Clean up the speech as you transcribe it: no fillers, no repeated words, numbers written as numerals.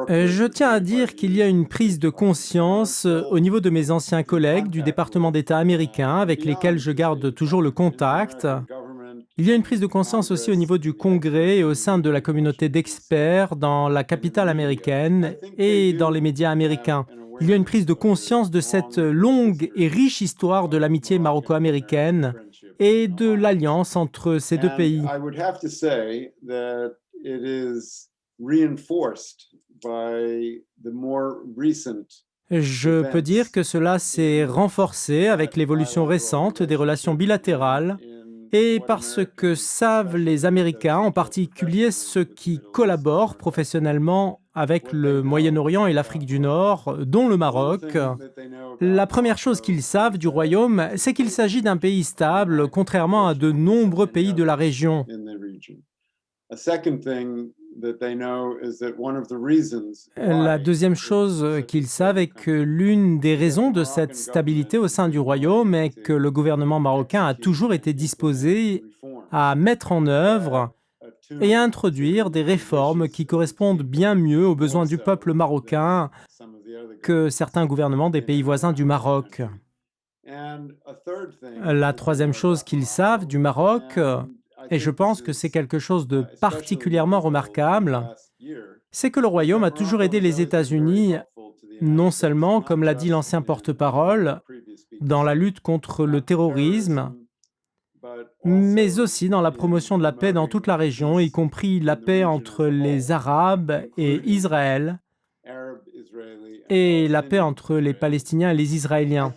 Je tiens à dire qu'il y a une prise de conscience au niveau de mes anciens collègues du département d'État américain avec lesquels je garde toujours le contact. Il y a une prise de conscience aussi au niveau du Congrès et au sein de la communauté d'experts dans la capitale américaine et dans les médias américains. Il y a une prise de conscience de cette longue et riche histoire de l'amitié maroco-américaine et de l'alliance entre ces deux pays. Je peux dire que cela s'est renforcé avec l'évolution récente des relations bilatérales et parce que savent les Américains, en particulier ceux qui collaborent professionnellement avec le Moyen-Orient et l'Afrique du Nord, dont le Maroc. La première chose qu'ils savent du Royaume, c'est qu'il s'agit d'un pays stable, contrairement à de nombreux pays de la région. La deuxième chose qu'ils savent est que l'une des raisons de cette stabilité au sein du Royaume est que le gouvernement marocain a toujours été disposé à mettre en œuvre et à introduire des réformes qui correspondent bien mieux aux besoins du peuple marocain que certains gouvernements des pays voisins du Maroc. La troisième chose qu'ils savent du Maroc, et je pense que c'est quelque chose de particulièrement remarquable, c'est que le Royaume a toujours aidé les États-Unis, non seulement, comme l'a dit l'ancien porte-parole, dans la lutte contre le terrorisme, mais aussi dans la promotion de la paix dans toute la région, y compris la paix entre les Arabes et Israël, et la paix entre les Palestiniens et les Israéliens.